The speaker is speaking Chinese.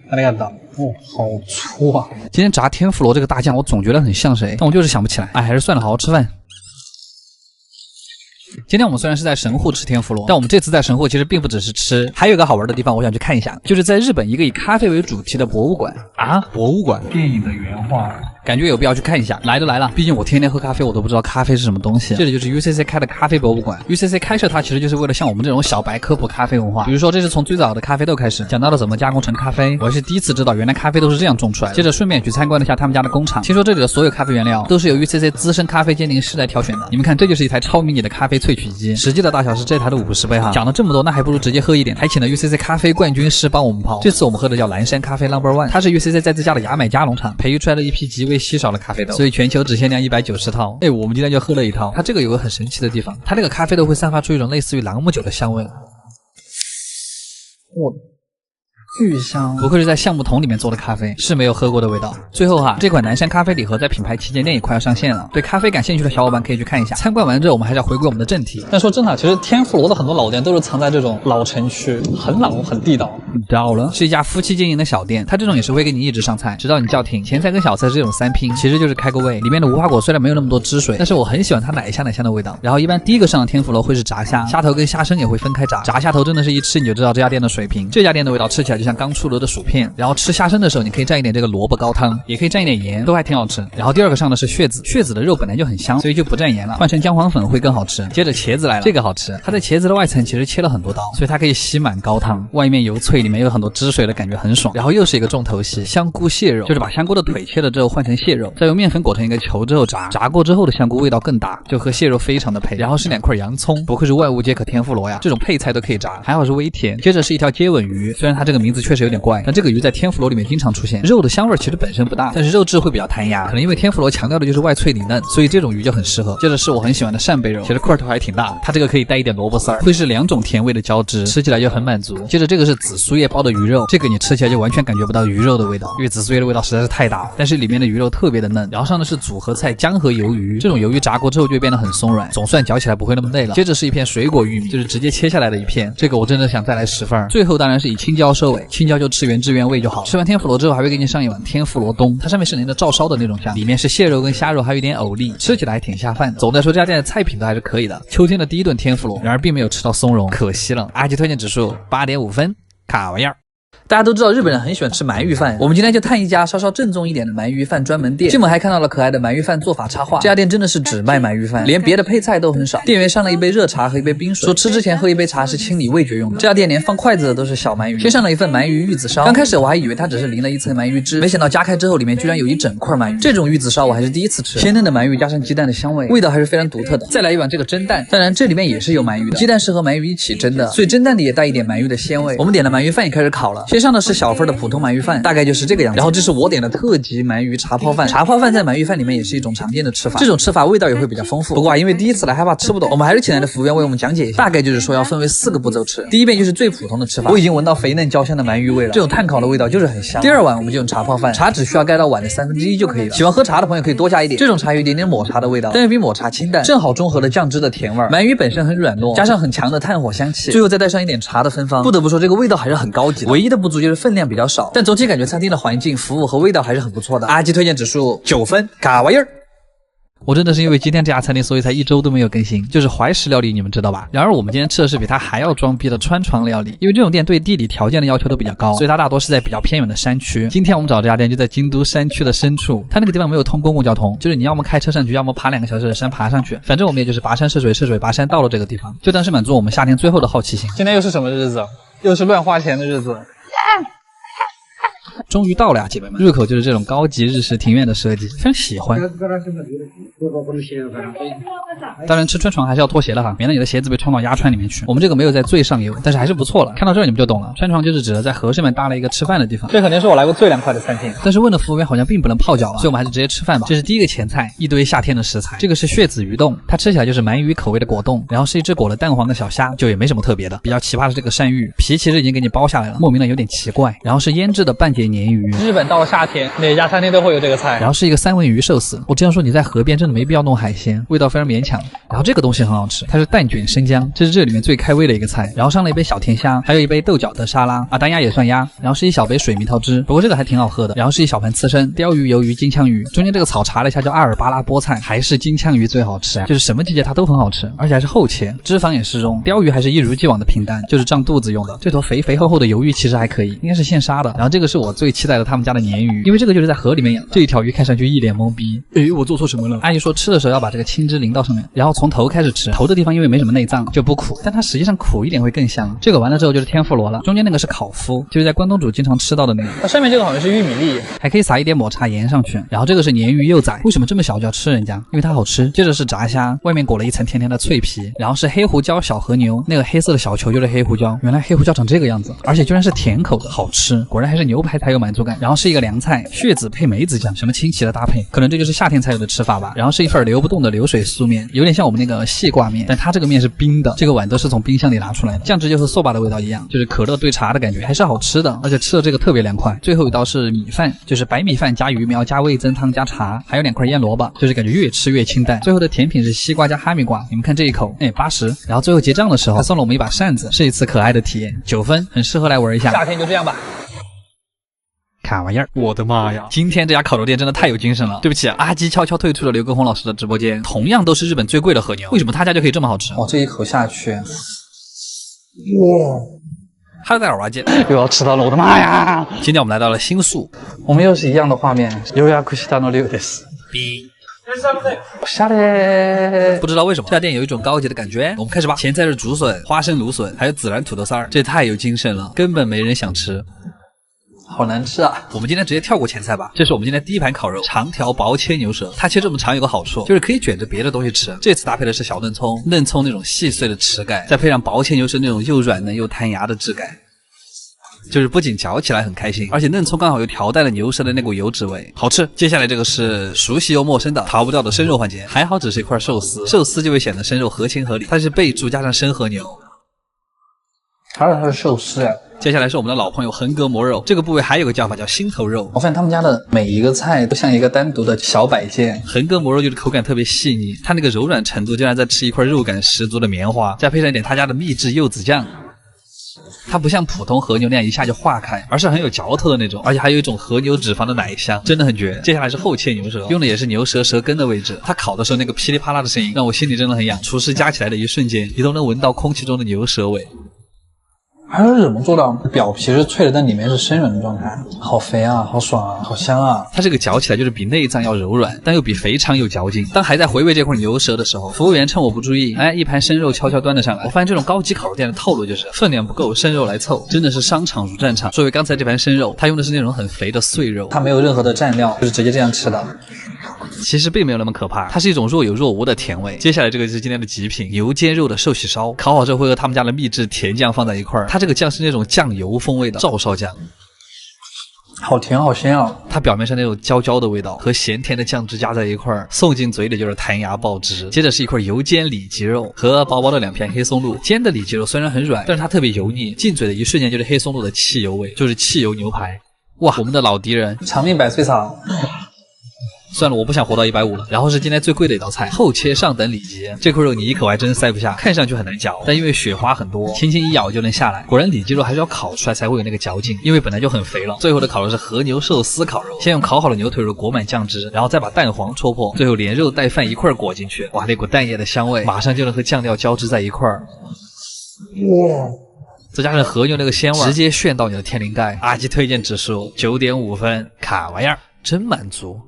看那个档哦，好粗啊！今天炸天妇罗这个大酱，我总觉得很像谁，但我就是想不起来。哎，还是算了，好好吃饭。今天我们虽然是在神户吃天妇罗，但我们这次在神户其实并不只是吃，还有一个好玩的地方，我想去看一下，就是在日本一个以咖啡为主题的博物馆啊，博物馆，电影的原画。感觉有必要去看一下，来都来了，毕竟我天天喝咖啡，我都不知道咖啡是什么东西。这里就是 UCC 开的咖啡博物馆 ，UCC 开设它其实就是为了像我们这种小白科普咖啡文化。比如说，这是从最早的咖啡豆开始，讲到了怎么加工成咖啡，我是第一次知道原来咖啡都是这样种出来的。接着顺便去参观了一下他们家的工厂，听说这里的所有咖啡原料都是由 UCC 资深咖啡鉴定师来挑选的。你们看，这就是一台超迷你的咖啡萃取机，实际的大小是这台的50倍哈。讲了这么多，那还不如直接喝一点。还请了 UCC 咖啡冠军师帮我们泡，这次我们喝的叫蓝山咖啡 No.1， 它是 UCC 在自家的牙买加农场培育出来的一批极为稀少的咖啡豆。所以全球只限量190套。哎，我们今天就喝了一套。它这个有个很神奇的地方，它这个咖啡豆会散发出一种类似于朗姆酒的香味。巨香，不愧是在橡木桶里面做的咖啡，是没有喝过的味道。最后这款南山咖啡礼盒在品牌旗舰店也快要上线了，对咖啡感兴趣的小伙伴可以去看一下。参观完之后，我们还是要回归我们的正题。但说真的，其实天妇罗的很多老店都是藏在这种老城区，很老很地道。到了，是一家夫妻经营的小店，它这种也是会给你一直上菜，直到你叫停。前菜跟小菜是这种3拼，其实就是开个胃。里面的无花果虽然没有那么多汁水，但是我很喜欢它奶香的味道。然后一般第一个上的天妇罗会是炸虾，虾头跟虾身也会分开炸。炸虾头真的是一吃你就知道这家店的水平，这家店的味道吃起来就像刚出炉的薯片。然后吃虾身的时候，你可以蘸一点这个萝卜高汤，也可以蘸一点盐，都还挺好吃。然后第二个上的是血子，血子的肉本来就很香，所以就不蘸盐了，换成姜黄粉会更好吃。接着茄子来了，这个好吃，它在茄子的外层其实切了很多刀，所以它可以吸满高汤，外面油脆，里面有很多汁水的感觉很爽。然后又是一个重头戏，香菇蟹肉，就是把香菇的腿切了之后换成蟹肉，再用面粉裹成一个球之后炸，炸过之后的香菇味道更大，就和蟹肉非常的配。然后是2块洋葱，不愧是万物皆可天妇罗呀，这种配菜都可以炸，还好是微甜。接着是一条接吻鱼，虽然它这个名字确实有点怪，但这个鱼在天妇罗里面经常出现，肉的香味其实本身不大，但是肉质会比较弹牙，可能因为天妇罗强调的就是外脆里嫩，所以这种鱼就很适合。接着是我很喜欢的扇贝肉，其实块头还挺大，它这个可以带一点萝卜丝儿，会是2种甜味的交织，吃起来就很满足。接着这个是紫苏叶包的鱼肉，这个你吃起来就完全感觉不到鱼肉的味道，因为紫苏叶的味道实在是太大了，但是里面的鱼肉特别的嫩。然后上的是组合菜姜和鱿鱼，这种鱿鱼炸过之后就会变得很松软，总算嚼起来不会那么累了。接着是一片水果玉米，就是直接切下来的一片，这个我真的想再来10份。最后当然是以青椒收尾，青椒就吃原汁原味就好。吃完天妇罗之后还会给你上一碗天妇罗冬，它上面是连着照烧的那种酱，里面是蟹肉跟虾肉，还有一点藕粒，吃起来还挺下饭。总的来说这家店的菜品都还是可以的。秋天的第一顿天妇罗，然而并没有吃到松茸，可惜了。阿吉推荐指数8.5分，卡玩意儿。大家都知道日本人很喜欢吃鳗鱼饭，我们今天就探一家稍稍正宗一点的鳗鱼饭专门店。进门还看到了可爱的鳗鱼饭做法插画，这家店真的是只卖鳗鱼饭，连别的配菜都很少。店员上了一杯热茶和一杯冰水，说吃之前喝一杯茶是清理味觉用的。这家店连放筷子的都是小鳗鱼，先上了一份鳗鱼玉子烧，刚开始我还以为它只是淋了一层鳗鱼汁，没想到夹开之后里面居然有一整块鳗鱼。这种玉子烧我还是第一次吃，鲜嫩的鳗鱼加上鸡蛋的香味，味道还是非常独特的。再来一碗这个蒸蛋，当然这里面也是有鳗鱼的，鸡蛋是和鳗鱼一起蒸的，所以蒸蛋里也带一点鳗鱼的鲜味。我们点了鳗鱼饭也开始烤了，先上的是小份的普通鳗鱼饭，大概就是这个样子。然后这是我点的特级鳗鱼茶泡饭，茶泡饭在鳗鱼饭里面也是一种常见的吃法，这种吃法味道也会比较丰富。不过因为第一次来害怕吃不懂，我们还是请来的服务员为我们讲解一下。大概就是说要分为4个步骤吃，第一遍就是最普通的吃法，我已经闻到肥嫩焦香的鳗鱼味了，这种炭烤的味道就是很香。第2碗我们就用茶泡饭，茶只需要盖到碗的1/3就可以了，喜欢喝茶的朋友可以多加一点，这种茶有一点点抹茶的味道，但是比抹茶清淡，正好中和了酱汁的甜味。鳗鱼本身很软糯，加上很强的炭火香气，最后再带上一点茶的芬芳，不得不说这个味道还是很高级的。唯一的不足就是分量比较少，但总体感觉餐厅的环境、服务和味道还是很不错的。阿基推荐指数9分，卡玩意儿。我真的是因为今天这家餐厅，所以才1周都没有更新，就是怀石料理，你们知道吧？然而我们今天吃的是比它还要装逼的川床料理，因为这种店对地理条件的要求都比较高，所以它大多是在比较偏远的山区。今天我们找这家店就在京都山区的深处，它那个地方没有通公共交通，就是你要么开车上去，要么爬2个小时的山爬上去，反正我们也就是跋山涉水，涉水跋山到了这个地方，就当是满足我们夏天最后的好奇心。今天又是什么日子？又是乱花钱的日子。终于到了呀，姐妹们！入口就是这种高级日式庭院的设计，非常喜欢。当然吃川床还是要脱鞋的哈，免得你的鞋子被穿到鸭川里面去。我们这个没有在最上游，但是还是不错了。看到这儿你们就懂了，川床就是指的在河上面搭了一个吃饭的地方。这肯定是我来过最凉快的餐厅。但是问了服务员好像并不能泡脚啊，所以我们还是直接吃饭吧。这是第一个前菜，一堆夏天的食材。这个是血子鱼冻，它吃起来就是鳗鱼口味的果冻，然后是一只裹了蛋黄的小虾，就也没什么特别的。比较奇葩的是这个鳝鱼，皮其实已经给你剥下来了，莫名的有点奇怪。然后是腌制的半解鲶鱼。日本到了夏天，哪家餐厅都会有这个菜。然后是一个三文鱼寿司。我这样说你在河边真的没必要弄海鲜，味道非常勉强。然后这个东西很好吃，它是蛋卷生姜，这是这里面最开胃的一个菜。然后上了一杯小甜虾，还有一杯豆角的沙拉啊，单鸭也算鸭。然后是一小杯水蜜桃汁，不过这个还挺好喝的。然后是一小盘刺身、鲷鱼、鱿鱼、金枪鱼。中间这个草查了一下叫阿尔巴拉菠菜，还是金枪鱼最好吃啊，就是什么季节它都很好吃，而且还是厚切，脂肪也适中。鲷鱼还是一如既往的平淡，就是胀肚子用的。这坨肥肥厚厚的鱿鱼其实还可以，应该是现杀的。然后这个是我最期待的他们家的鲶鱼，因为这个就是在河里面养。这一条鱼看上去一脸懵逼，我做错什么了？阿姨说吃的时候要把这个青汁淋到上面，然后从头开始吃。头的地方因为没什么内脏就不苦，但它实际上苦一点会更香。这个完了之后就是天妇罗了，中间那个是烤麸，就是在关东煮经常吃到的那个。它上面这个好像是玉米粒，还可以撒一点抹茶盐上去。然后这个是鲶鱼幼崽，为什么这么小就要吃人家？因为它好吃。接着是炸虾，外面裹了一层甜甜的脆皮，然后是黑胡椒小和牛，那个黑色的小球就是黑胡椒，原来黑胡椒长这个样子，而且居然是甜口的，好吃，果然还是牛排才有满足感。然后是一个凉菜，血子配梅子酱，什么清奇的搭配，可能这就是夏天才有的吃法吧。然后是一份流不动的流水素面，有点像我们那个细挂面，但它这个面是冰的，这个碗都是从冰箱里拿出来的。酱汁就和 soba 的味道一样，就是可乐兑茶的感觉，还是好吃的，而且吃的这个特别凉快。最后一道是米饭，就是白米饭加鱼苗加味增汤加茶，还有2块腌萝卜，就是感觉越吃越清淡。最后的甜品是西瓜加哈密瓜，你们看这一口，80。然后最后结账的时候还送了我们一把扇子，是一次可爱的体验，9分，很适合来玩一下。夏天就这样吧。卡玩意儿，我的妈呀！今天这家烤肉店真的太有精神了。对不起，阿基悄悄退出了刘畊宏老师的直播间。同样都是日本最贵的和牛，为什么他家就可以这么好吃？这一口下去，哇！哈喽，大家好，我是阿基，又要吃到了，我的妈呀！今天我们来到了新宿，我们又是一样的画面。予約したの龍です。下来，不知道为什么这家店有一种高级的感觉。我们开始吧。前菜是竹笋、花生芦笋，还有孜然土豆丝儿，这太有精神了，根本没人想吃。好难吃啊！我们今天直接跳过前菜吧。这是我们今天第一盘烤肉，长条薄切牛舌。它切这么长有个好处，就是可以卷着别的东西吃。这次搭配的是小嫩葱，嫩葱那种细碎的齿感，再配上薄切牛舌那种又软嫩又弹牙的质感，就是不仅嚼起来很开心，而且嫩葱刚好又调带了牛舌的那股油脂味，好吃。接下来这个是熟悉又陌生的逃不掉的生肉环节，还好只是一块寿司，寿司就会显得生肉合情合理。它是贝柱加上生和牛，还有它的寿司呀。接下来是我们的老朋友横膈膜肉，这个部位还有个叫法叫心头肉。我发现他们家的每一个菜都像一个单独的小摆件。横膈膜肉就是口感特别细腻，它那个柔软程度就像在吃一块肉感十足的棉花，再配上一点他家的秘制柚子酱。它不像普通和牛那样一下就化开，而是很有嚼头的那种，而且还有一种和牛脂肪的奶香，真的很绝。接下来是厚切牛舌，用的也是牛舌舌根的位置。它烤的时候那个噼里啪啦的声音让我心里真的很痒，厨师夹起来的一瞬间你都能闻到空气中的牛舌味。还是怎么做到表皮是脆的，但里面是生软的状态？好肥啊，好爽啊，好香啊！它这个嚼起来就是比内脏要柔软，但又比肥肠有嚼劲。当还在回味这块牛舌的时候，服务员趁我不注意，一盘生肉悄悄端了上来。我发现这种高级烤肉店的套路就是分量不够，生肉来凑，真的是商场如战场。作为刚才这盘生肉，它用的是那种很肥的碎肉，它没有任何的蘸料，就是直接这样吃的。其实并没有那么可怕，它是一种若有若无的甜味。接下来这个就是今天的极品牛肩肉的寿喜烧，烤好之后会和他们家的秘制甜酱放在一块儿，它这个酱是那种酱油风味的照烧酱，好甜好鲜啊！它表面上那种焦焦的味道和咸甜的酱汁加在一块儿，送进嘴里就是弹牙爆汁。接着是一块油煎里脊肉和薄薄的2片黑松露。煎的里脊肉虽然很软，但是它特别油腻，进嘴的一瞬间就是黑松露的汽油味，就是汽油牛排。哇，我们的老敌人长命百岁草。算了，我不想活到150了。然后是今天最贵的一道菜，厚切上等里脊。这块肉你一口还真塞不下，看上去很难嚼，但因为雪花很多，轻轻一咬就能下来。果然里脊肉还是要烤出来才会有那个嚼劲，因为本来就很肥了。最后的烤肉是和牛寿司烤肉，先用烤好的牛腿肉裹满酱汁，然后再把蛋黄戳破，最后连肉带饭一块裹进去。哇，那股蛋液的香味马上就能和酱料交织在一块儿。哇！再加上和牛那个鲜味，直接炫到你的天灵盖。阿基推荐指数9.5分，卡玩意儿真满足。